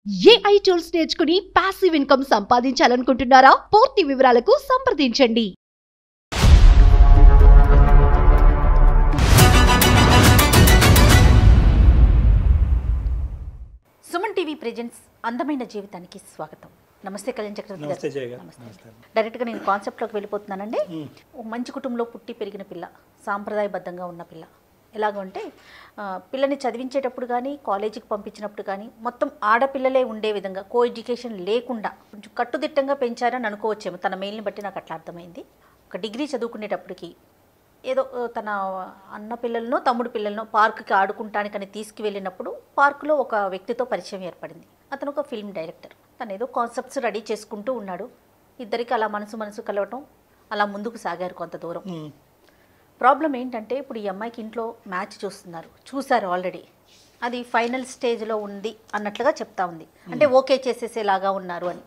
AI tools నేర్చుకుని passive income సంపాదించాలనుకుంటున్నారా? పూర్తి వివరాలకు సంప్రదించండి. సుమన్ టీవీ ప్రెజెంట్స్ అందమైన జీవితానికి స్వాగతం. నమస్తే కళ్యాణ్ చక్రవర్తి నమస్తే జయ గారు. గారు. నమస్తే. డైరెక్ట్గా నేను కాన్సెప్ట్లోకి వెళ్ళిపోతున్నానండి. ఒక మంచి కుటుంబంలో పుట్టి పెరిగిన పిల్ల, సాంప్రదాయబద్ధంగా ఉన్న పిల్ల. ఎలాగంటే పిల్లని చదివించేటప్పుడు కానీ కాలేజీకి పంపించినప్పుడు కానీ మొత్తం ఆడపిల్లలే ఉండే విధంగా కో ఎడ్యుకేషన్ లేకుండా కొంచెం కట్టుదిట్టంగా పెంచారని అనుకోవచ్చేమో. తన మెయిల్ని బట్టి నాకు అట్లా అర్థమైంది. ఒక డిగ్రీ చదువుకునేటప్పటికి ఏదో తన అన్న పిల్లలను తమ్ముడు పిల్లలను పార్కుకి ఆడుకుంటానికని తీసుకువెళ్ళినప్పుడు పార్కులో ఒక వ్యక్తితో పరిచయం ఏర్పడింది. అతను ఒక ఫిల్మ్ డైరెక్టర్. తను ఏదో కాన్సెప్ట్స్ రెడీ చేసుకుంటూ ఉన్నాడు. ఇద్దరికి అలా మనసు కలవటం, అలా ముందుకు సాగారు కొంత దూరం. ప్రాబ్లం ఏంటంటే ఇప్పుడు ఈ అమ్మాయికి ఇంట్లో మ్యాచ్ చూశారు ఆల్రెడీ. అది ఫైనల్ స్టేజ్లో ఉంది అన్నట్లుగా చెప్తా ఉంది. అంటే ఓకే చేసేసేలాగా ఉన్నారు అని.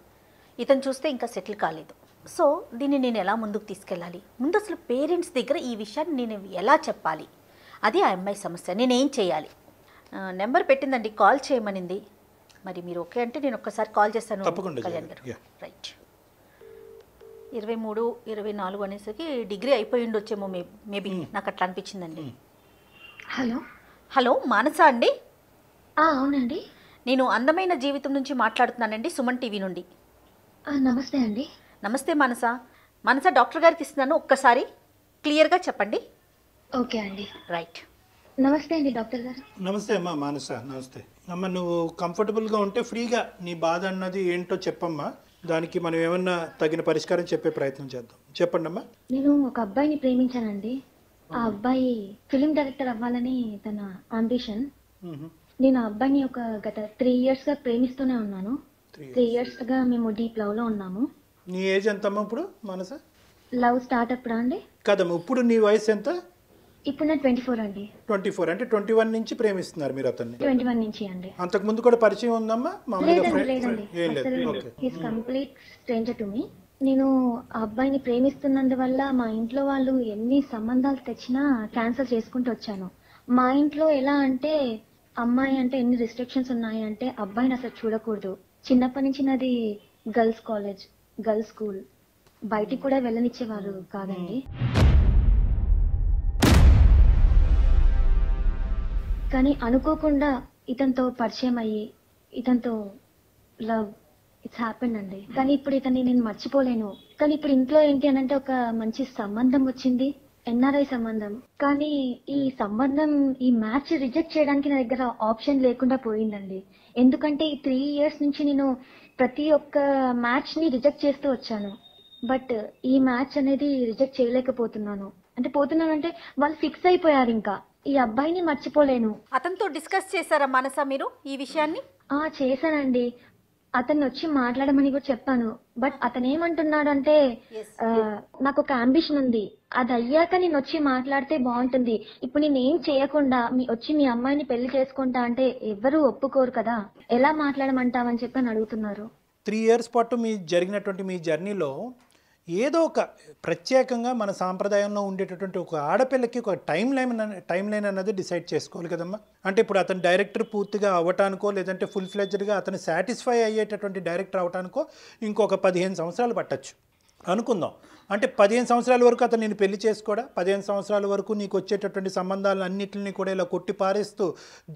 ఇతను చూస్తే ఇంకా సెటిల్ కాలేదు. సో దీన్ని నేను ఎలా ముందుకు తీసుకెళ్ళాలి, ముందు అసలు పేరెంట్స్ దగ్గర ఈ విషయాన్ని నేను ఎలా చెప్పాలి, అది ఆ అమ్మాయి సమస్య. నేనేం చేయాలి? నెంబర్ పెట్టిందండి, కాల్ చేయమనింది. మరి మీరు ఓకే అంటే నేను ఒక్కసారి కాల్ చేస్తాను కళ్యాణ్ గారు. రైట్. 23, 24 అనేసరికి డిగ్రీ అయిపోయి ఉండొచ్చేమో మేబీ, నాకు అట్లా అనిపించిందండి. హలో మానస అండి? అవునండి. నేను అందమైన జీవితం నుంచి మాట్లాడుతున్నానండి, సుమన్ టీవీ నుండి. నమస్తే అండి. నమస్తే మానస. మానస, డాక్టర్ గారికి ఇస్తున్నాను, ఒక్కసారి క్లియర్గా చెప్పండి. ఓకే అండి. రైట్. నమస్తే అండి డాక్టర్ గారు. నమస్తే అమ్మా మానస. నమస్తే అమ్మ. నువ్వు కంఫర్టబుల్గా ఉంటే ఫ్రీగా నీ బాధ అన్నది ఏంటో చెప్పమ్మా. దానికి మనం ఏమన్నా తగిన పరిష్కారం చెప్పే ప్రయత్నం చేద్దాం. చెప్పండి అమ్మా. నేను ఒక అబ్బాయిని ప్రేమించానండి. ఆ అబ్బాయి ఫిలిం డైరెక్టర్ అవ్వాలని తన అంబిషన్. నేను ఆ అబ్బాయిని ఒక గత 3 yearsగా ప్రేమిస్తూనే ఉన్నాను. 3 yearsగా మేము డీప్ లవ్ లో ఉన్నాము. నీ ఏజ్ ఎంతమ్మా ఇప్పుడు మానస? లవ్ స్టార్ట్ అప్పుడా అండి? కదమ్మా, ఇప్పుడు నీ వయసు ఎంత? ఇప్పుడు నేను 24 అండి. 24 అంటే 21 నుంచి ప్రేమిస్తున్నారు మీరు అతన్ని? 21 నుంచి అండి. అంతకు ముందు కూడా పరిచయం ఉందమ్మా? He's complete stranger to me. నేను ఆ అబ్బాయిని ప్రేమిస్తున్నందువల్ల మా ఇంట్లో వాళ్ళు ఎన్ని సంబంధాలు తెచ్చినా క్యాన్సిల్ చేసుకుంటూ వచ్చాను. మా ఇంట్లో ఎలా అంటే, అమ్మాయి అంటే ఎన్ని రిస్ట్రిక్షన్స్ ఉన్నాయి అంటే, అబ్బాయిని అసలు చూడకూడదు. చిన్నప్పటి నుంచి నాది గర్ల్స్ కాలేజ్, గర్ల్స్ స్కూల్, బయటికి కూడా వెళ్ళనిచ్చేవారు కాదండి. కానీ అనుకోకుండా ఇతనితో పరిచయం అయ్యి ఇతనితో లవ్ ఇట్స్ హ్యాపెన్ అండి. కానీ ఇప్పుడు ఇతన్ని నేను మర్చిపోలేను. కానీ ఇప్పుడు ఇంట్లో ఏంటి అని అంటే, ఒక మంచి సంబంధం వచ్చింది, ఎన్ఆర్ఐ సంబంధం. కానీ ఈ సంబంధం, ఈ మ్యాచ్ రిజెక్ట్ చేయడానికి నా దగ్గర ఆప్షన్ లేకుండా పోయిందండి. ఎందుకంటే ఈ 3 years నుంచి నేను ప్రతి ఒక్క మ్యాచ్ ని రిజెక్ట్ చేస్తూ వచ్చాను. బట్ ఈ మ్యాచ్ అనేది రిజెక్ట్ చేయలేకపోతున్నాను. అంటే వాళ్ళు ఫిక్స్ అయిపోయారు. ఇంకా ఈ అబ్బాయిని మర్చిపోలేను. అతనితో డిస్కస్ చేశారా మానస మీరు ఈ విషయాన్ని? చేశానండి. అతన్ని వచ్చి మాట్లాడమని కూడా చెప్పాను. బట్ అతను ఏమంటున్నాడు అంటే, నాకు ఒక అంబిషన్ ఉంది, అది అయ్యాక నేను వచ్చి మాట్లాడితే బాగుంటుంది. ఇప్పుడు నేను ఏం చేయకుండా వచ్చి మీ అమ్మాయిని పెళ్లి చేసుకుంటా అంటే ఎవరు ఒప్పుకోరు కదా, ఎలా మాట్లాడమంటావని చెప్పి అని అడుగుతున్నారు. 3 years పాటు జరిగినటువంటి మీ జర్నీలో ఏదో ఒక ప్రత్యేకంగా మన సాంప్రదాయంలో ఉండేటటువంటి ఒక ఆడపిల్లకి ఒక టైం లైన్ అన్నది డిసైడ్ చేసుకోవాలి కదమ్మా. అంటే ఇప్పుడు అతను డైరెక్టర్ పూర్తిగా అవ్వటానికో, లేదంటే ఫుల్ ఫ్లెడ్జ్డ్గా అతను సాటిస్ఫై అయ్యేటటువంటి డైరెక్టర్ అవటానికో ఇంకొక 15 సంవత్సరాలు పట్టచ్చు అనుకుందాం. అంటే 15 సంవత్సరాల వరకు అతను నేను పెళ్లి చేసుకోడా? 15 సంవత్సరాల వరకు నీకు వచ్చేటటువంటి సంబంధాలన్నింటినీ కూడా ఇలా కొట్టి పారేస్తూ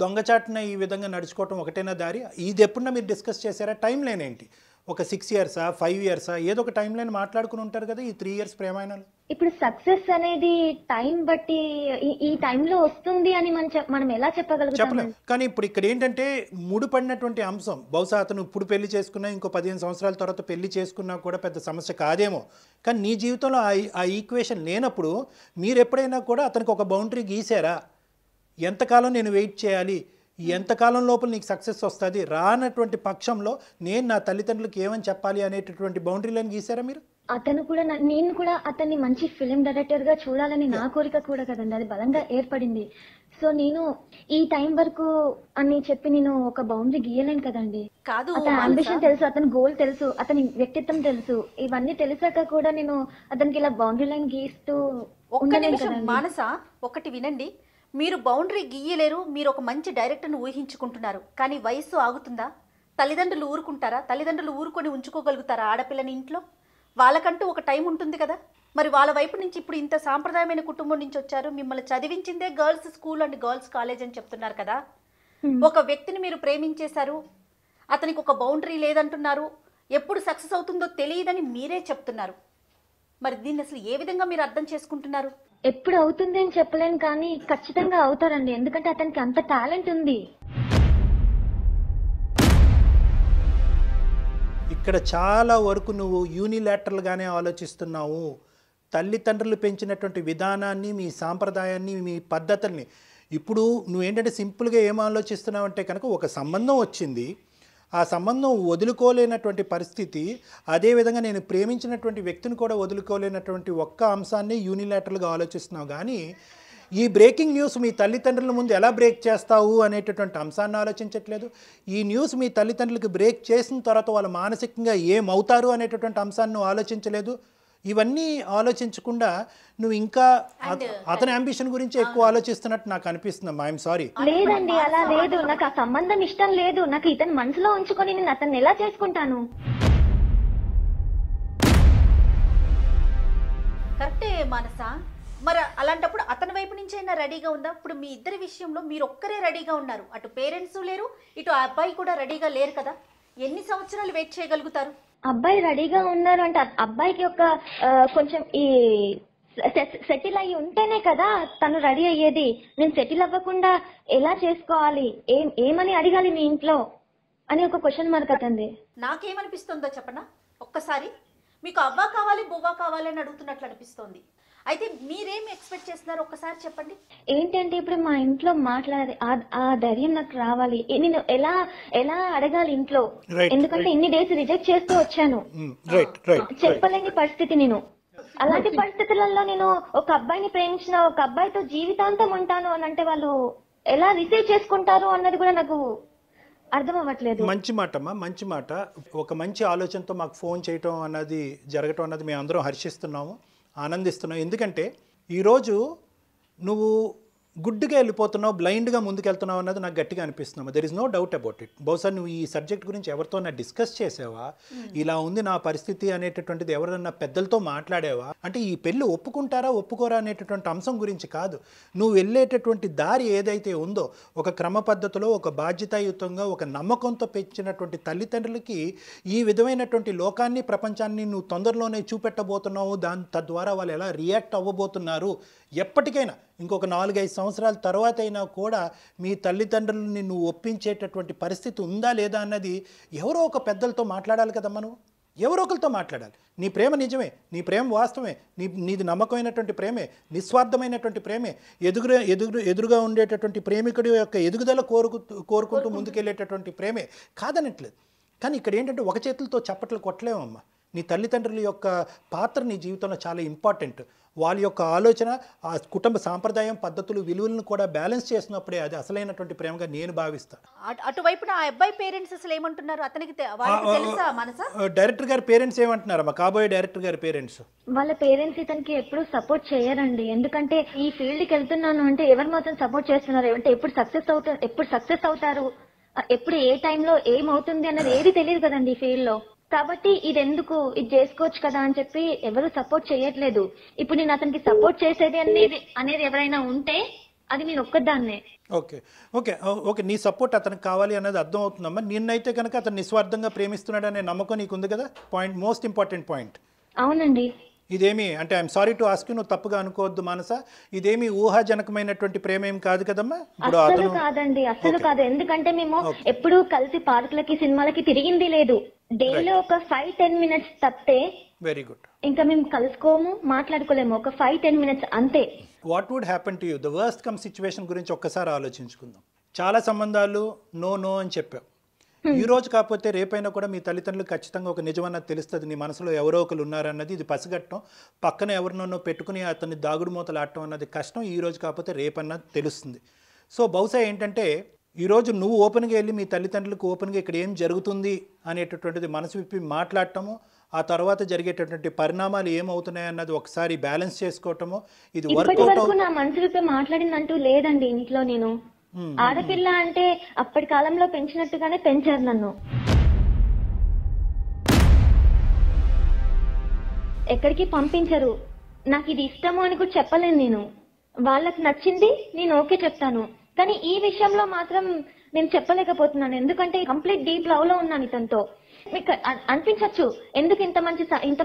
దొంగచాటున ఈ విధంగా నడుచుకోవటం ఒకటేనా దారి? ఇది ఎప్పుడన్నా మీరు డిస్కస్ చేశారా? టైం లైన్ ఏంటి? ఒక 6 years, 5 years, ఏదో ఒక టైం లైన్ మాట్లాడుకుని ఉంటారు కదా ఈ 3 years ప్రేమాయణాలు. ఇప్పుడు సక్సెస్ అనేది టైం బట్టి ఈ టైంలో వస్తుంది అని మనం ఎలా చెప్పగలుగుతాం? చెప్పలేం. కానీ ఇప్పుడు ఇక్కడ ఏంటంటే ముడిపడినటువంటి అంశం, బహుశా అతను ఇప్పుడు పెళ్లి చేసుకున్నా, ఇంకో 15 సంవత్సరాల తర్వాత పెళ్లి చేసుకున్నా కూడా పెద్ద సమస్య కాదేమో. కానీ నీ జీవితంలో ఆ ఈక్వేషన్ లేనప్పుడు మీరు ఎప్పుడైనా కూడా అతనికి ఒక బౌండరీ గీసారా? ఎంతకాలం నేను వెయిట్ చేయాలి, ఎంతకాలం లోపల నీకు సక్సెస్ వస్తుంది, రానటువంటి పక్షంలో నేను నా తల్లిదండ్రులకు ఏమని చెప్పాలి అనేటటువంటి బౌండరీ లైన్ గీసారా మీరు? నేను కూడా అతన్ని మంచి ఫిలిం డైరెక్టర్ గా చూడాలని నా కోరిక కూడా కదండి, అది బలంగా ఏర్పడింది. సో నేను ఈ టైం వరకు అని చెప్పి నేను ఒక బౌండరీ గీయలేను కదండి. కాదు, అతని అంబిషన్ తెలుసు, అతని గోల్ తెలుసు, అతని వ్యక్తిత్వం తెలుసు. ఇవన్నీ తెలిసాక కూడా నేను అతనికి ఇలా బౌండరీ లైన్ గీస్తూ ఉండలేను కదండి. మానస, ఒకటి వినండి. మీరు బౌండరీ గీయలేరు, మీరు ఒక మంచి డైరెక్టర్ను ఊహించుకుంటున్నారు, కానీ వయస్సు ఆగుతుందా? తల్లిదండ్రులు ఊరుకుంటారా? తల్లిదండ్రులు ఊరుకొని ఉంచుకోగలుగుతారా ఆడపిల్లని ఇంట్లో? వాళ్ళకంటూ ఒక టైం ఉంటుంది కదా. మరి వాళ్ళ వైపు నుంచి ఇప్పుడు ఇంత సాంప్రదాయమైన కుటుంబం నుంచి వచ్చారు, మిమ్మల్ని చదివించిందే girls school and girls college అని చెప్తున్నారు కదా. ఒక వ్యక్తిని మీరు ప్రేమించేశారు, అతనికి ఒక బౌండరీ లేదంటున్నారు, ఎప్పుడు సక్సెస్ అవుతుందో తెలియదని మీరే చెప్తున్నారు. మరి దీన్ని అసలు ఏ విధంగా మీరు అర్థం చేసుకుంటున్నారు? ఎప్పుడు అవుతుంది అని చెప్పలేను, కానీ ఖచ్చితంగా అవుతారండి. ఎందుకంటే అతనికి అంత టాలెంట్ ఉంది. ఇక్కడ చాలా వరకు నువ్వు యూనిలాటరల్గానే ఆలోచిస్తున్నావు. తల్లిదండ్రులు పెంచినటువంటి విధానాన్ని, మీ సాంప్రదాయాన్ని, మీ పద్ధతుల్ని ఇప్పుడు నువ్వేంటంటే సింపుల్గా ఏం ఆలోచిస్తున్నావు అంటే కనుక ఒక సంబంధం వచ్చింది, ఆ సంబంధం వదులుకోలేనటువంటి పరిస్థితి, అదేవిధంగా నేను ప్రేమించినటువంటి వ్యక్తిని కూడా వదులుకోలేనటువంటి ఒక్క అంశాన్ని యూనిలాటరల్గా ఆలోచిస్తున్నావు. కానీ ఈ బ్రేకింగ్ న్యూస్ మీ తల్లిదండ్రుల ముందు ఎలా బ్రేక్ చేస్తావు అనేటటువంటి అంశాన్ని ఆలోచించట్లేదు. ఈ న్యూస్ మీ తల్లిదండ్రులకు బ్రేక్ చేసిన తర్వాత వాళ్ళు మానసికంగా ఏమవుతారు అనేటటువంటి అంశాన్ని నువ్వు ఆలోచించలేదు. ఇవన్నీ ఆలోచించకుండా నువ్వు ఇంకా అతని అంబిషన్ గురించి ఎక్కువ ఆలోచిస్తున్నట్టు నాకు అనిపిస్తుంది. I'm sorry. లేదండి, అలా లేదు. నాకు ఆ సంబంధం ఇష్టం లేదు. నాకు ఇతను మనసులో ఉంచుకొని నేను అతన్ని ఎలా చేసుకుంటాను? కరెక్టే మానస. మరి అలాంటప్పుడు అతని వైపు నుంచి అయినా రెడీగా ఉందా? ఇప్పుడు మీ ఇద్దరి విషయంలో మీరు ఒక్కరే రెడీగా ఉన్నారు, అటు పేరెంట్స్ లేరు, ఇటు ఆ అబ్బాయి కూడా రెడీగా లేరు కదా. ఎన్ని సంవత్సరాలు వెయిట్ చేయగలుగుతారు? అబ్బాయి రెడీగా ఉన్నారు అంటే అబ్బాయికి ఒక కొంచెం ఈ సెటిల్ అయ్యి ఉంటేనే కదా తను రెడీ అయ్యేది. నేను సెటిల్ అవ్వకుండా ఎలా చేసుకోవాలి, ఏమని అడగాలి మీ ఇంట్లో అని ఒక క్వశ్చన్ మార్క్ అతంది. నాకేమనిపిస్తుందో చెప్పనా? ఒక్కసారి మీకు అవ్వా కావాలి బువ్వా కావాలి అని అడుగుతున్నట్లు అనిపిస్తోంది. అయితే మీరేం ఎక్స్పెక్ట్ చేస్తున్నారు ఒక్కసారి చెప్పండి. ఏంటంటే ఇప్పుడు మా ఇంట్లో మాట్లాడే ఆ ధైర్యం నాకు రావాలి. నేను ఎలా అడగాలి ఇంట్లో? ఎందుకంటే ఇన్ని డేస్ రిజెక్ట్ చేస్తూ వచ్చాను, చెప్పలేని పరిస్థితి. నేను అలాంటి పరిస్థితులలో నేను ఒక అబ్బాయిని ప్రేమించిన, ఒక అబ్బాయితో జీవితాంతం ఉంటాను అని అంటే వాళ్ళు ఎలా రిసీవ్ చేసుకుంటారు అన్నది కూడా నాకు అర్థం అవ్వట్లేదు. మంచి మాట అమ్మా, మంచి మాట. ఒక మంచి ఆలోచనతో మాకు ఫోన్ చేయటం అన్నది జరగటం అన్నది మేము అందరం హర్షిస్తున్నాము, ఆనందిస్తున్నాం. ఎందుకంటే ఈరోజు నువ్వు గుడ్డుగా వెళ్ళిపోతున్నావు, బ్లైండ్గా ముందుకెళ్తున్నావు అన్నది నాకు గట్టిగా అనిపిస్తున్నావు. There is no doubt about it. బహుశా నువ్వు ఈ సబ్జెక్ట్ గురించి ఎవరితోనా డిస్కస్ చేసావా, ఇలా ఉంది నా పరిస్థితి అనేటటువంటిది ఎవరన్నా పెద్దలతో మాట్లాడావా? అంటే ఈ పెళ్ళి ఒప్పుకుంటారా ఒప్పుకోరా అనేటటువంటి అంశం గురించి కాదు. నువ్వు వెళ్ళేటటువంటి దారి ఏదైతే ఉందో, ఒక క్రమ పద్ధతిలో, ఒక బాధ్యతాయుతంగా, ఒక నమ్మకంతో పెంచినటువంటి తల్లిదండ్రులకి ఈ విధమైనటువంటి లోకాన్ని, ప్రపంచాన్ని నువ్వు తొందరలోనే చూపెట్టబోతున్నావు. తద్వారా వాళ్ళు ఎలా రియాక్ట్ అవ్వబోతున్నారు, ఎప్పటికైనా ఇంకొక 4-5 సంవత్సరాల తర్వాత అయినా కూడా మీ తల్లిదండ్రులని నువ్వు ఒప్పించేటటువంటి పరిస్థితి ఉందా లేదా అన్నది ఎవరో ఒక పెద్దలతో మాట్లాడాలి కదమ్మా. నువ్వు ఎవరో ఒకరితో మాట్లాడాలి. నీ ప్రేమ నిజమే, నీ ప్రేమ వాస్తవమే, నీది నమ్మకమైనటువంటి ప్రేమే, నిస్వార్థమైనటువంటి ప్రేమే, ఎదురుగా ఉండేటటువంటి ప్రేమికుడి యొక్క ఎదుగుదల కోరుకుంటూ ముందుకెళ్ళేటటువంటి ప్రేమే కాదనట్లేదు. కానీ ఇక్కడ ఏంటంటే ఒక చేతులతో చప్పట్లు కొట్టలేమమ్మా. నీ తల్లిదండ్రుల యొక్క పాత్ర నీ జీవితంలో చాలా ఇంపార్టెంట్. వాళ్ళ యొక్క ఆలోచన, ఆ కుటుంబ సాంప్రదాయం, పద్ధతులు, విలువలను కూడా బ్యాలెన్స్ చేసినప్పుడే అది అసలైనటువంటి ప్రేమగా నేను భావిస్తాను. అటువైపున ఆ అబ్బాయి పేరెంట్స్ అసలు ఏమంటున్నారు? అతనికి తెలుసా మనసా? డైరెక్టర్ గారి పేరెంట్స్ ఏమంటున్నారమ్మా? కాబోయే డైరెక్టర్ గారి పేరెంట్స్ వాళ్ళ పేరెంట్స్ ఇతనికి ఎప్పుడు సపోర్ట్ చేయరండి. ఎందుకంటే ఈ ఫీల్డ్ కి వెళ్తున్నాను అంటే ఎవరు మాత్రం సపోర్ట్ చేస్తున్నారు అంటే ఎప్పుడు సక్సెస్ అవుతారు, ఎప్పుడు ఏ టైంలో ఏమవుతుంది అన్నది ఏది తెలియదు కదండి ఈ ఫీల్డ్ లో. కాబట్టి ఇది చేసుకోవచ్చు కదా అని చెప్పి ఎవరు సపోర్ట్ చేయట్లేదు. ఇప్పుడు నేను అతనికి సపోర్ట్ చేసేది అనేది ఎవరైనా ఉంటే అది నేను ఒక్కదాన్నే. ఓకే ఓకే ఓకే నీ సపోర్ట్ అతనికి కావాలి అన్నది అర్థం అవుతుందమ్మా. నిన్నైతే కనుక అతను నిస్వార్థంగా ప్రేమిస్తున్నాడు అనే నమ్మకం నీకు ఉంది కదా. Point, most important point. అవునండి. ఇదేమి అంటే I'm sorry to ask you, నువ్వు తప్పుగా అనుకోవద్దు మానస, ఇదేమి ఊహాజనకమైనటువంటి ప్రేమ ఏం కాదు కదమ్మా. అసలు కాదండి, అసలు కాదు. ఎందుకంటే మేము ఎప్పుడు కలిసి పార్కులకి, సినిమాలకి తిరిగింది లేదు. డైలీ ఒక 5-10 మినిట్స్ తప్పితే వెరీ గుడ్ ఇంకా మేము కలుసుకోము, మాట్లాడుకోలేము. ఒక 5-10 మినిట్స్ అంతే. What would happen to you? The worst come situation గురించి ఒక్కసారి ఆలోచించుకుందాం. చాలా సంబంధాలు నో అని చెప్పావు. ఈ రోజు కాకపోతే రేపైనా కూడా మీ తల్లిదండ్రులు ఖచ్చితంగా ఒక నిజమన్నది తెలుస్తుంది. నీ మనసులో ఎవరో ఒకరు ఉన్నారన్నది ఇది పసిగట్టడం, పక్కన ఎవరినో పెట్టుకుని అతన్ని దాగుడు మూతలు ఆడటం అన్నది కష్టం. ఈ రోజు కాకపోతే రేపన్నది తెలుస్తుంది. సో బహుశా ఏంటంటే ఈరోజు నువ్వు ఓపెన్గా వెళ్ళి మీ తల్లిదండ్రులకు ఓపెన్గా ఇక్కడ ఏం జరుగుతుంది అనేటటువంటిది మనసు విప్పి మాట్లాడటము, ఆ తర్వాత జరిగేటటువంటి పరిణామాలు ఏమవుతున్నాయి అన్నది ఒకసారి బ్యాలెన్స్ చేసుకోవటము, ఇది వర్కౌట్. నా మనసు విప్పి మాట్లాడిందంటూ లేదండి ఇంట్లో. నేను ఆడపిల్ల అంటే అప్పటి కాలంలో పెంచినట్టుగానే పెంచారు నన్ను. ఎక్కడికి పంపించరు. నాకు ఇది ఇష్టము అని కూడా చెప్పలేను నేను. వాళ్ళకి నచ్చింది నేను ఓకే చెప్తాను, కానీ ఈ విషయంలో మాత్రం నేను చెప్పలేకపోతున్నాను. ఎందుకంటే కంప్లీట్ డీప్ లవ్ లో ఉన్నాను ఇతనితో. మీకు అనిపించచ్చు ఎందుకు ఇంత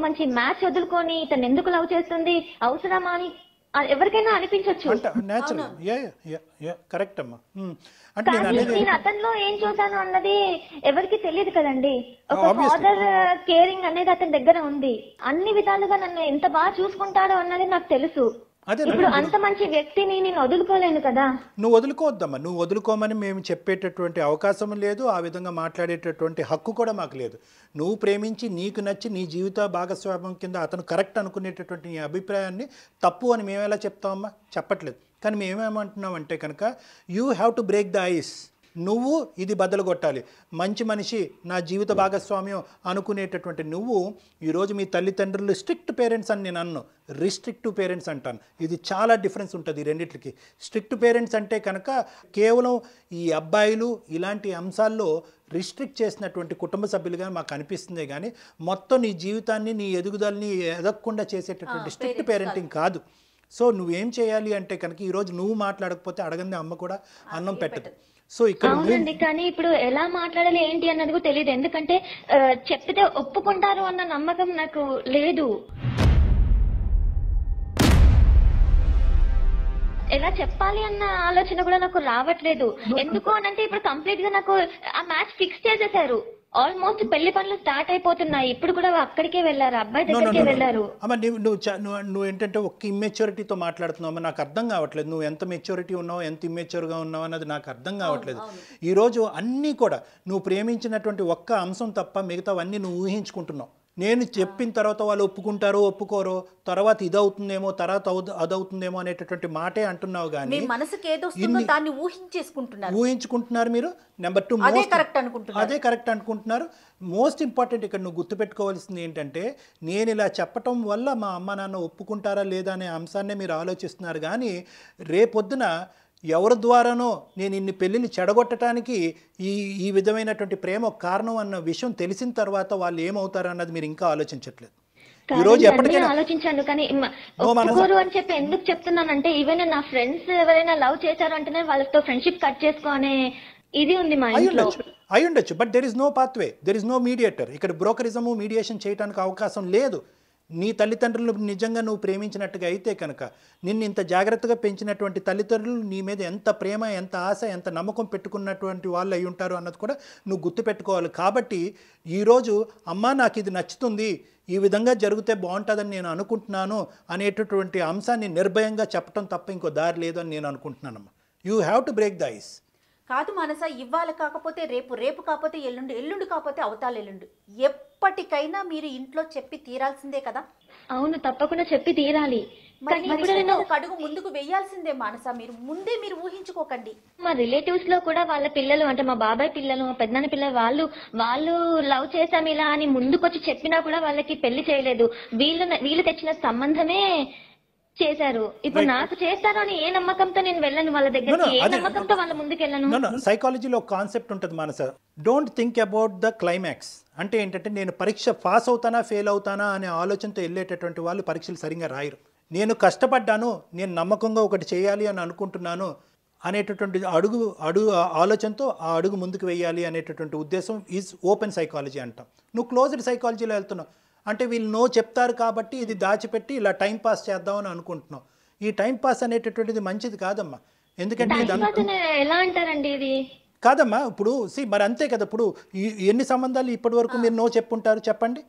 మంచి మ్యాచ్ వదులుకొని ఇతను ఎందుకు లవ్ చేస్తుంది, అవసరమా అని ఎవరికైనా అనిపించచ్చు. కరెక్ట్ అమ్మా. అంటే నేను అతనిలో ఏం చూసాను అన్నది ఎవరికి తెలియదు కదండి. ఒక ఫాదర్ కేరింగ్ అనేది అతని దగ్గర ఉంది. అన్ని విధాలుగా నన్ను ఎంత బాగా చూసుకుంటాడో అన్నది నాకు తెలుసు. ఇప్పుడు అంత మంచి వ్యక్తిని నేను వదులుకోలేను కదా. నువ్వు వదులుకోవద్దమ్మా, నువ్వు వదులుకోమని మేము చెప్పేటటువంటి అవకాశం లేదు, ఆ విధంగా మాట్లాడేటటువంటి హక్కు కూడా మాకు లేదు. నువ్వు ప్రేమించి నీకు నచ్చి నీ జీవిత భాగస్వామ్యం కింద అతను కరెక్ట్ అనుకునేటటువంటి నీ అభిప్రాయాన్ని తప్పు అని మేము ఎలా చెప్తామమ్మా? చెప్పట్లేదు. కానీ మేమేమంటున్నాం అంటే కనుక you have to break the ice. నువ్వు ఇది బద్దలు కొట్టాలి. మంచి మనిషి, నా జీవిత భాగస్వామ్యం అనుకునేటటువంటి నువ్వు ఈరోజు మీ తల్లిదండ్రులు స్ట్రిక్ట్ పేరెంట్స్ అని నేను అన్ను, రిస్ట్రిక్టివ్ పేరెంట్స్ అంటాను. ఇది చాలా డిఫరెన్స్ ఉంటుంది ఈ రెండిట్లకి. స్ట్రిక్ట్ పేరెంట్స్ అంటే కనుక కేవలం ఈ అబ్బాయిలు ఇలాంటి అంశాల్లో రిస్ట్రిక్ట్ చేసినటువంటి కుటుంబ సభ్యులుగా మాకు అనిపిస్తుంది, కానీ మొత్తం నీ జీవితాన్ని నీ ఎదుగుదలని ఎదగకుండా చేసేటటువంటి స్ట్రిక్ట్ పేరెంటింగ్ కాదు. సో నువ్వేం చేయాలి అంటే కనుక ఈరోజు నువ్వు మాట్లాడకపోతే అడగంది అమ్మ కూడా అన్నం పెట్టదు. సో ఇక్కడ అవునండి, కానీ ఇప్పుడు ఎలా మాట్లాడాలి ఏంటి అన్నది కూడా తెలియదు. ఎందుకంటే చెప్తే ఒప్పుకుంటారు అన్న నమ్మకం నాకు లేదు. ఎలా చెప్పాలి అన్న ఆలోచన కూడా నాకు రావట్లేదు. ఎందుకు అనంటే ఇప్పుడు కంప్లీట్ గా నాకు ఆ మ్యాచ్ ఫిక్స్ చేసేసారు. ఆల్మోస్ట్ పెళ్లి పనులు స్టార్ట్ అయిపోతున్నాయి. ఇప్పుడు కూడా అక్కడికే వెళ్ళారు, అబ్బాయి దగ్గరికే వెళ్ళారు. అమ్మ నువ్వు ఏంటంటే ఒక్క ఇమ్మెచ్యూరిటీతో మాట్లాడుతున్నావు. నాకు అర్థం కావట్లేదు నువ్వు ఎంత మెచ్యూరిటీ ఉన్నావు, ఎంత ఇమ్మెచ్యూర్గా ఉన్నావు అన్నది నాకు అర్థం కావట్లేదు. ఈరోజు అన్నీ కూడా నువ్వు ప్రేమించినటువంటి ఒక్క అంశం తప్ప మిగతావన్నీ నువ్వు ఊహించుకుంటున్నావు. నేను చెప్పిన తర్వాత వాళ్ళు ఒప్పుకుంటారో ఒప్పుకోరో, తర్వాత ఇదవుతుందేమో తర్వాత అదవుతుందేమో అనేటటువంటి మాటే అంటున్నావు, కానీ ఊహించుకుంటున్నారు మీరు. నెంబర్ 2 అదే కరెక్ట్ అనుకుంటున్నారు. మోస్ట్ ఇంపార్టెంట్ ఇక్కడ నువ్వు గుర్తుపెట్టుకోవాల్సింది ఏంటంటే, నేను ఇలా చెప్పటం వల్ల మా అమ్మ నాన్న ఒప్పుకుంటారా లేదా అనే అంశాన్నే మీరు ఆలోచిస్తున్నారు, కానీ రేపొద్దున ఎవరి ద్వారానో నేను ఇన్ని పెళ్ళిళ్ళు చెడగొట్టడానికి ఈ విధమైనటువంటి ప్రేమ కారణం అన్న విషయం తెలిసిన తర్వాత వాళ్ళు ఏమవుతారు అన్నది మీరు ఇంకా ఆలోచించట్లేదు. ఈ రోజు ఎప్పటికైనా ఆలోచించాను, కానీ ఒప్పుకోరు అని చెప్పి ఎందుకు చెప్తున్నానంటే, ఈవెన్ నా ఫ్రెండ్స్ ఎవరైనా లవ్ చేశారు అంటేనే వాళ్ళతో ఫ్రెండ్షిప్ కట్ చేసుకోనే ఇది ఉంది మా ఇంట్లో. అయి ఉండొచ్చు, but there is no pathway, there is no mediator. ఇక్కడ బ్రోకరిజము మీడియేషన్ చేయడానికి అవకాశం లేదు. నీ తల్లిదండ్రులు నిజంగా నువ్వు ప్రేమించినట్టుగా అయితే కనుక, నిన్ను ఇంత జాగ్రత్తగా పెంచినటువంటి తల్లిదండ్రులు నీ మీద ఎంత ప్రేమ, ఎంత ఆశ, ఎంత నమ్మకం పెట్టుకున్నటువంటి వాళ్ళు అయి ఉంటారు అన్నది కూడా నువ్వు గుర్తుపెట్టుకోవాలి. కాబట్టి ఈరోజు అమ్మా నాకు ఇది నచ్చుతుంది, ఈ విధంగా జరిగితే బాగుంటుందని నేను అనుకుంటున్నాను అనేటటువంటి అంశాన్ని నిర్భయంగా చెప్పడం తప్ప ఇంకో దారి లేదు అని నేను అనుకుంటున్నానమ్మా. You have to break the ice. కాదు మనస, ఇవాళ కాకపోతే రేపు, రేపు కాకపోతే ఎల్లుండి, ఎల్లుండి కాకపోతే అవతాల ఎల్లుండి, ఎప్పటికైనా మీరు ఇంట్లో చెప్పి తీరాల్సిందే కదా. అవును, తప్పకుండా చెప్పి తీరాలి. అడుగు ముందుకు వెయ్యాల్సిందే మానస. మీరు ఊహించుకోకండి. మా రిలేటివ్స్ లో కూడా వాళ్ళ పిల్లలు, అంటే మా బాబాయ్ పిల్లలు, మా పెద్దనాన్న పిల్లలు, వాళ్ళు లవ్ చేసాం ఇలా అని ముందుకొచ్చి చెప్పినా కూడా వాళ్ళకి పెళ్లి చేయలేదు. వీళ్ళు తెచ్చిన సంబంధమే చేశారు. ఇప్పుడు నాకు చేస్తారు అని ఏ నమ్మకంతో నేను వెళ్ళను వాళ్ళ దగ్గరికి, ఏ నమ్మకంతో వాళ్ళ ముందుకు వెళ్ళను. సైకాలజీలో ఒక కాన్సెప్ట్ ఉంటుంది Manasa, don't think about the climax. అంటే ఏంటంటే నేను పరీక్ష పాస్ అవుతానా ఫెయిల్ అవుతానా అనే ఆలోచనతో వెళ్ళేటటువంటి వాళ్ళు పరీక్షలు సరిగ్గా రాయరు. నేను కష్టపడ్డాను, నేను నమ్మకంగా ఒకటి చేయాలి అని అనుకుంటున్నాను అనేటటువంటి అడుగు ఆలోచనతో ఆ అడుగు ముందుకు వెయ్యాలి అనేటటువంటి ఉద్దేశం ఈజ్ ఓపెన్ సైకాలజీ అంటాం. నువ్వు క్లోజ్డ్ సైకాలజీలో వెళ్తున్నావు అంటే వీళ్ళు నో చెప్తారు కాబట్టి ఇది దాచిపెట్టి ఇలా టైం పాస్ చేద్దామని అనుకుంటున్నావు. ఈ టైం పాస్ అనేటటువంటిది మంచిది కాదమ్మా. ఎందుకంటే ఎలా అంటారండి ఇది? కాదమ్మా, ఇప్పుడు మరి అంతే కదా. ఇప్పుడు ఎన్ని సంబంధాలు ఇప్పటి వరకు మీరు నో చెప్పుంటారు చెప్పండి?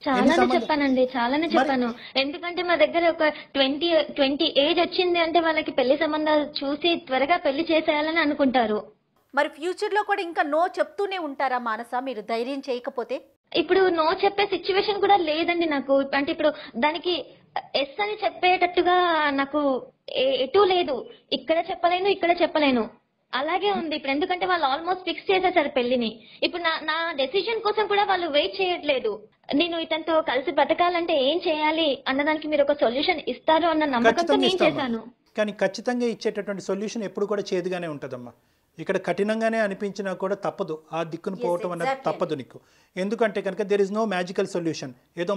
చాలానే చెప్పానండి, చాలానే చెప్పాను. ఎందుకంటే మా దగ్గర ఒక 20 ఏజ్ వచ్చింది అంటే వాళ్ళకి పెళ్లి సంబంధాలు చూసి త్వరగా పెళ్లి చేసేయాలని అనుకుంటారు. మరి ఫ్యూచర్ లో కూడా ఇంకా నో చెప్తూనే ఉంటారా మానస మీరు ధైర్యం చేయకపోతే? ఇప్పుడు నో చెప్పే సిచ్యువేషన్ కూడా లేదండి నాకు. అంటే ఇప్పుడు దానికి ఎస్ అని చెప్పేటట్టుగా నాకు ఎటు లేదు. ఇక్కడ చెప్పలేను, ఇక్కడ చెప్పలేను, అలాగే ఉంది ఇప్పుడు. ఎందుకంటే వాళ్ళు ఆల్మోస్ట్ ఫిక్స్ చేసేసారు పెళ్లిని. ఇప్పుడు నా డెసిషన్ కోసం కూడా వాళ్ళు వెయిట్ చేయట్లేదు. నేను ఇతనితో కలిసి బతకాలంటే ఏం చేయాలి అన్నదానికి మీరు ఒక సొల్యూషన్ ఇస్తారు అన్న నమ్మకంతో నేను చేశాను. కానీ ఖచ్చితంగా ఇచ్చేటటువంటి సొల్యూషన్ ఎప్పుడు కూడా చేదుగానే ఉంటుందమ్మా. ఇక్కడ కఠినంగానే అనిపించినా కూడా తప్పదు, ఆ దిక్కును పోవటం అనేది తప్పదు నీకు. ఎందుకంటే కనుక there is no magical solution. ఏదో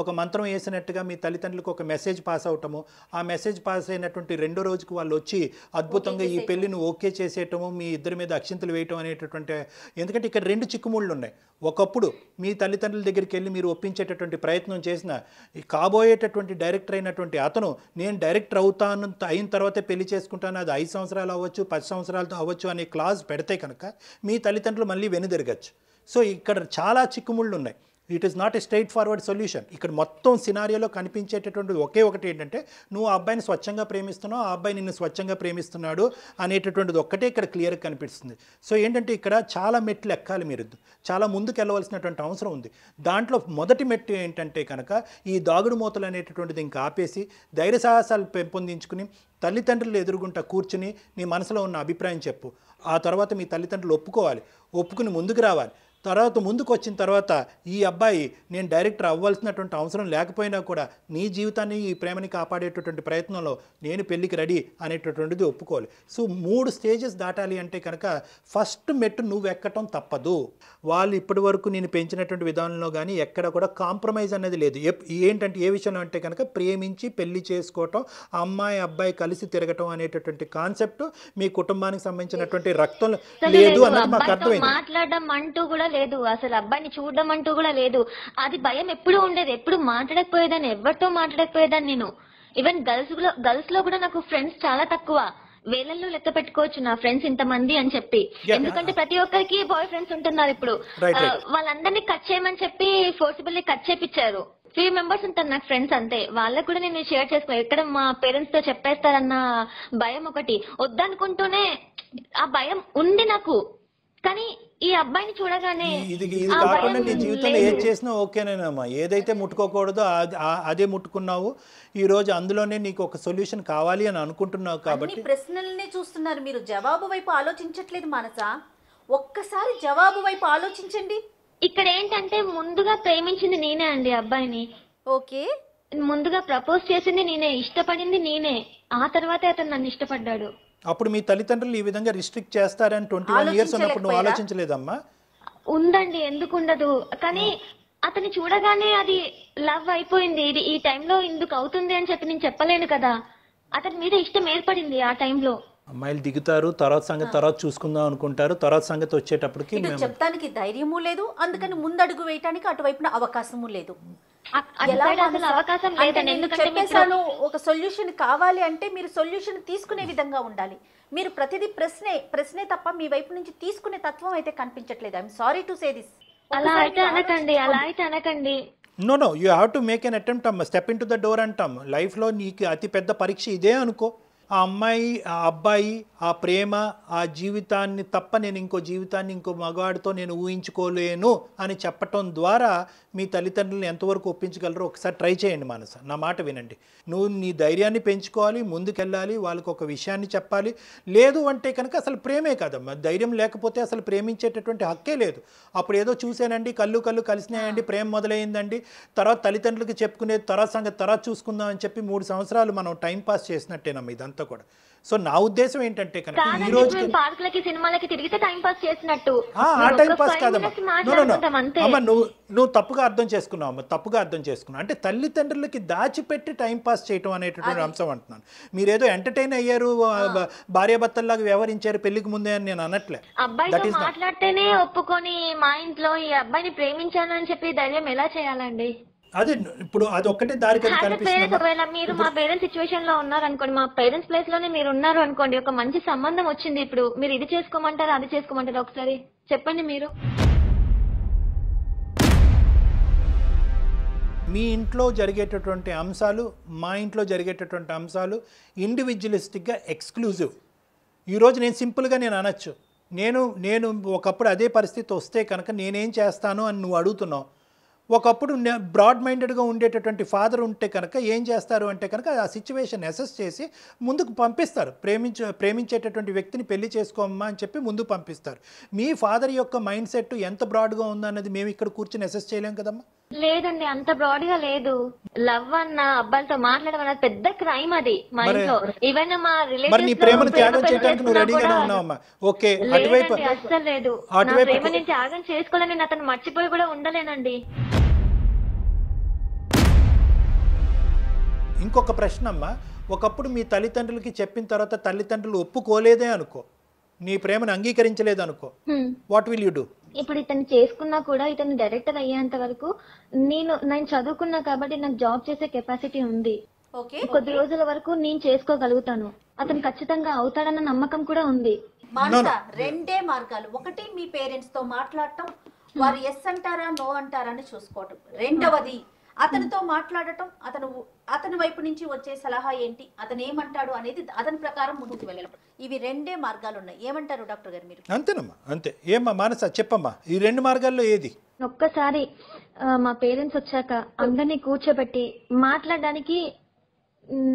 ఒక మంత్రం వేసినట్టుగా మీ తల్లిదండ్రులకు ఒక మెసేజ్ పాస్ అవటము, ఆ మెసేజ్ పాస్ అయినటువంటి రెండో రోజుకి వాళ్ళు వచ్చి అద్భుతంగా ఈ పెళ్లిని ఓకే చేసేయటము, మీ ఇద్దరి మీద అక్షింతలు వేయటం అనేటటువంటి. ఎందుకంటే ఇక్కడ 2 చిక్కుముళ్ళు ఉన్నాయి. ఒకప్పుడు మీ తల్లిదండ్రుల దగ్గరికి వెళ్ళి మీరు ఒప్పించేటటువంటి ప్రయత్నం చేసిన కాబోయేటటువంటి డైరెక్టర్ అయినటువంటి అతను నేను డైరెక్టర్ అయిన తర్వాతే పెళ్లి చేసుకుంటాను, అది 5 సంవత్సరాలు అవ్వచ్చు 10 సంవత్సరాలతో అవ్వచ్చు అనే క్లాజ్ పెడితే కనుక మీ తల్లిదండ్రులు మళ్ళీ వెనుదిరగచ్చు. సో ఇక్కడ చాలా చిక్కుముళ్ళు ఉన్నాయి. It is not a straight forward solution. ఇక్కడ మొత్తం సినారియోలో కనిపించేటటువంటి ఒకటి ఏంటంటే నువ్వు ఆ అబ్బాయిని స్వచ్ఛంగా ప్రేమిస్తున్నావు, ఆ అబ్బాయి నిన్ను స్వచ్ఛంగా ప్రేమిస్తున్నాడు అనేటటువంటిది ఒక్కటే ఇక్కడ క్లియర్గా కనిపిస్తుంది. సో ఏంటంటే ఇక్కడ చాలా మెట్లు ఎక్కాలి, మీరు చాలా ముందుకు వెళ్ళవలసినటువంటి అవసరం ఉంది. దాంట్లో మొదటి మెట్టు ఏంటంటే కనుక ఈ దాగుడు మూతలు అనేటటువంటిది ఇంకా ఆపేసి ధైర్య సాహసాలు పెంపొందించుకుని తల్లిదండ్రులు ఎదురుగుంటా కూర్చుని నీ మనసులో ఉన్న అభిప్రాయం చెప్పు. ఆ తర్వాత మీ తల్లిదండ్రులు ఒప్పుకుని ముందుకు రావాలి. తర్వాత ముందుకు వచ్చిన తర్వాత ఈ అబ్బాయి నేను డైరెక్టర్ అవ్వాల్సినటువంటి అవసరం లేకపోయినా కూడా నీ జీవితాన్ని ఈ ప్రేమని కాపాడేటటువంటి ప్రయత్నంలో నేను పెళ్ళికి రెడీ అనేటటువంటిది ఒప్పుకోవాలి. సో 3 స్టేజెస్ దాటాలి అంటే కనుక ఫస్ట్ మెట్టు నువ్వు ఎక్కటం తప్పదు. వాళ్ళు ఇప్పటి వరకు నేను పెంచినటువంటి విధానంలో కానీ ఎక్కడ కూడా కాంప్రమైజ్ అనేది లేదు. ఏంటంటే ఏ విషయంలో అంటే కనుక ప్రేమించి పెళ్లి చేసుకోవటం, అమ్మాయి అబ్బాయి కలిసి తిరగటం అనేటటువంటి కాన్సెప్ట్ మీ కుటుంబానికి సంబంధించినటువంటి రక్తం లేదు అన్నది మాకు అర్థమైంది. మాట్లాడడం అంటూ కూడా లేదు, అసలు అబ్బాయిని చూడడం అంటూ కూడా లేదు. అది భయం ఎప్పుడు ఉండేది, ఎప్పుడు మాట్లాడకపోయేదాన్ని, ఎవరితో మాట్లాడకపోయేదాన్ని నేను. ఈవెన్ గర్ల్స్ లో కూడా నాకు ఫ్రెండ్స్ చాలా తక్కువ, వేలల్లో లెక్క పెట్టుకోవచ్చు నా ఫ్రెండ్స్ ఇంతమంది అని చెప్పి. ఎందుకంటే ప్రతి ఒక్కరికి బాయ్ ఫ్రెండ్స్ ఉంటున్నారు ఇప్పుడు. వాళ్ళందరినీ కట్ చేయమని చెప్పి ఫోర్సిబుల్లీ కట్ చేపించారు. 3 మెంబర్స్ ఉంటారు నాకు ఫ్రెండ్స్ అంతే. వాళ్ళకు కూడా నేను షేర్ చేసుకో, ఎక్కడ మా పేరెంట్స్ తో చెప్పేస్తారన్న భయం ఒకటి, వద్దనుకుంటూనే ఆ భయం ఉంది నాకు. కానీ ఈ అబ్బాయిని చూడగానే ఇది కాకుండా నీ జీవితంలో ఏది చేసినా ఓకేనేనమ్మా. ఏదైతే ముట్టుకోకూడదో అదే ముట్టుకున్నావు. ఈ రోజు అందులోనే నీకు ఒక సొల్యూషన్ కావాలి అని అనుకుంటున్నావు కాబట్టి ప్రశ్నల్ని చూస్తున్నారు మీరు, జవాబు వైపు ఆలోచించట్లేదు మానస. ఒక్కసారి జవాబు వైపు ఆలోచించండి. ఇక్కడ ఏంటంటే ముందుగా ప్రేమించింది నేనే అండి అబ్బాయిని. ఓకే, ముందుగా ప్రపోజ్ చేసింది నేనే, ఇష్టపడింది నేనే, ఆ తర్వాతే అతను నన్ను ఇష్టపడ్డాడు. అప్పుడు మీ తల్లిదండ్రులు ఈ విధంగా రిస్ట్రిక్ట్ చేస్తారని 21 ఇయర్స్ ఉన్నప్పుడు నువ్వు ఆలోచించలేదమ్మా? ఉందండి, ఎందుకు ఉండదు. కానీ అతన్ని చూడగానే అది లవ్ అయిపోయింది. ఇది ఈ టైంలో ఎందుకు అవుతుంది అని చెప్పి నేను చెప్పలేను కదా. అతని మీద ఇష్టం ఏర్పడింది ఆ టైంలో. అమ్మాయిలు దిగుతారు, తర్వాత సంగతి తర్వాత చూసుకుందాం అనుకుంటారు. తర్వాత సంగతి వచ్చేటప్పటికి చెప్తానికి ధైర్యము లేదు, అందుకని ముందడుగు వేయటానికి అటువైపున అవకాశము లేదు. అవకాశం లేదండి. చెప్పేసాను, ఒక సొల్యూషన్ కావాలి అంటే మీరు సొల్యూషన్ తీసుకునే విధంగా ఉండాలి. మీరు ప్రతిదీ ప్రశ్నే తప్ప మీ వైపు నుంచి తీసుకునే తత్వం అయితే కనిపించట్లేదు. I'm sorry to say this. అలా అయితే అనకండి. No you have to make an attempt అమ్మ. Step into the door అంటాం. లైఫ్లో నీకు అతి పెద్ద పరీక్ష ఇదే అనుకో. ఆ అమ్మాయి ఆ అబ్బాయి ఆ ప్రేమ ఆ జీవితాన్ని తప్ప నేను ఇంకో మగవాడితో నేను ఊహించుకోలేను అని చెప్పటం ద్వారా మీ తల్లిదండ్రులను ఎంతవరకు ఒప్పించగలరో ఒకసారి ట్రై చేయండి మానస. నా మాట వినండి. నువ్వు నీ ధైర్యాన్ని పెంచుకోవాలి, ముందుకెళ్ళాలి, వాళ్ళకు ఒక విషయాన్ని చెప్పాలి. లేదు అంటే కనుక అసలు ప్రేమే కాదమ్మా. ధైర్యం లేకపోతే అసలు ప్రేమించేటటువంటి హక్కే లేదు. అప్పుడు ఏదో చూసానండి, కళ్ళు కలిసినాయండి, ప్రేమ మొదలైందండి, తర్వాత తల్లిదండ్రులకి చెప్పుకునేది తర్వాత సంగతి తర్వాత చూసుకుందాం అని చెప్పి 3 సంవత్సరాలు మనం టైం పాస్ చేసినట్టేనమ్మా ఇదంతా కూడా. సో నా ఉద్దేశం ఏంటంటే కనుక ఈ రోజు పార్కులకి సినిమాలకి తిరిగితే టైం పాస్ చేసినట్టు ఆ టైం పాస్ కాదమ్మా. అమ్మ నువ్వు తప్పుగా అర్థం చేసుకున్నావు. అంటే తల్లిదండ్రులకి దాచిపెట్టి టైం పాస్ చేయటం అనేటటువంటి అంశం అంటున్నాను. మీరేదో ఎంటర్టైన్ అయ్యారు, భార్యాభర్తల్లాగా వ్యవహరించారు పెళ్లికి ముందే అని నేను అనట్లే. అబ్బాయితో మాట్లాడితేనే ఒప్పుకొని మా ఇంట్లో ఈ అబ్బాయిని ప్రేమించాను అని చెప్పి ధైర్యం ఎలా చేయాలండి? అదే ఇప్పుడు అది ఒక్కటే దారి కనిపిస్తుంది. ఒకవేళ మీరు మా పేరెంట్స్ సిచ్యువేషన్ లో ఉన్నారు అనుకోండి, మా పేరెంట్స్ ప్లేస్ లోనే మీరు ఉన్నారు అనుకోండి, ఒక మంచి సంబంధం వచ్చింది, ఇప్పుడు మీరు ఇది చేసుకోమంటారా అది చేసుకోమంటారా ఒకసారి చెప్పండి మీరు. మీ ఇంట్లో జరిగేటటువంటి అంశాలు మా ఇంట్లో జరిగేటటువంటి అంశాలు ఇండివిజువలిస్టిక్గా ఎక్స్క్లూజివ్. ఈరోజు నేను సింపుల్గా నేను అనొచ్చు, నేను ఒకప్పుడు అదే పరిస్థితి వస్తే కనుక నేనేం చేస్తాను అని నువ్వు అడుగుతున్నావు. ఒకప్పుడు బ్రాడ్ మైండెడ్గా ఉండేటటువంటి ఫాదర్ ఉంటే కనుక ఏం చేస్తారు అంటే కనుక ఆ సిచ్యువేషన్ అసెస్ చేసి ముందుకు పంపిస్తారు. ప్రేమించేటటువంటి వ్యక్తిని పెళ్లి చేసుకోమ్మా అని చెప్పి ముందుకు పంపిస్తారు. మీ ఫాదర్ యొక్క మైండ్ సెట్ ఎంత బ్రాడ్గా ఉందన్నది మేము ఇక్కడ కూర్చొని అసెస్ చేయలేం కదమ్మా. లేదండి, అంత బ్రాడ్ గా లేదు. లవ్ అన్న అబ్బాయిలతో మాట్లాడడం అన్నది పెద్ద క్రైమ్ అది మా ఇంట్లో. ఈవెన్ మా మరి నీ ప్రేమను త్యాగం చేయడానికి నువ్వు రెడీగానే ఉన్నావమ్మా? ఓకే, అటువైపు అస్సలు లేదు. నా ప్రేమ నేను త్యాగం చేసుకోవాలని నేను అతను మర్చిపోయి కూడా ఉండలేనండి. ఇంకొక ప్రశ్న అమ్మా, ఒకప్పుడు మీ తల్లిదండ్రులకి చెప్పిన తర్వాత తల్లిదండ్రులు ఒప్పుకోలేదే అనుకో, నీ ప్రేమను అంగీకరించలేదు అనుకో, వాట్ విల్ యూ డూ? ఇప్పుడు ఇతను చేసుకున్నా కూడా ఇతను డైరెక్టర్ అయ్యేంత వరకు నేను చదువుకున్నా కాబట్టి నాకు జాబ్ చేసే కెపాసిటీ ఉంది. కొద్ది రోజుల వరకు నేను చేసుకోగలుగుతాను. అతను ఖచ్చితంగా అవుతాడన్న నమ్మకం కూడా ఉంది. రెండే మార్గాలు. ఒకటి మీ పేరెంట్స్ తో మాట్లాడటం, వారు ఎస్ అంటారా నో అంటారా అని చూసుకోవటం. రెండవది అతనితో మాట్లాడటం, అతని వైపు నుంచి వచ్చే సలహా ఏంటి, అతను ఏమంటాడు అనేది అతని ప్రకారం ముందుకు వెళ్ళడం. ఇవి రెండే మార్గాలు ఉన్నాయి. ఏమంటారు డాక్టర్ గారు మీరు? అంతేనమ్మా, అంతే. ఏమ్మా మానస చెప్పమ్మా, ఈ రెండు మార్గాల్లో ఏది? ఒక్కసారి మా పేరెంట్స్ వచ్చాక అందరినీ కూర్చోబెట్టి మాట్లాడడానికి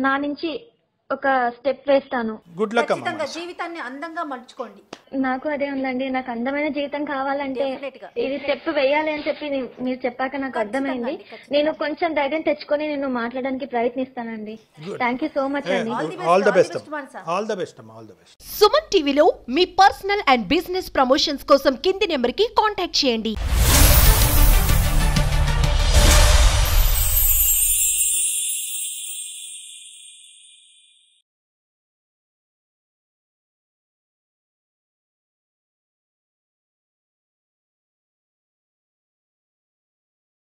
నా నుంచి ఒక స్టెప్ వేస్తాను. గుడ్ లక్ అమ్మా. ఖచ్చితంగా జీవితాన్ని అందంగా మలుచుకోండి. నాకు అదే ఉందండి. నాకు అందమైన జీవితం కావాలంటే ఇది స్టెప్ వేయాలి అని చెప్పి మీరు చెప్పాక నాకు అర్థమైంది. నేను కొంచెం ధైర్యం తెచ్చుకొని నేను మాట్లాడడానికి ప్రయత్నిస్తానండి. థ్యాంక్ యూ సో మచ్ అండి. All the best. All the best అమ్మా, ఆల్ ద బెస్ట్. సుమన్ టీవీలో మీ పర్సనల్ అండ్ బిజినెస్ ప్రమోషన్స్ కోసం కింది నెంబర్ కి కాంటాక్ట్ చేయండి.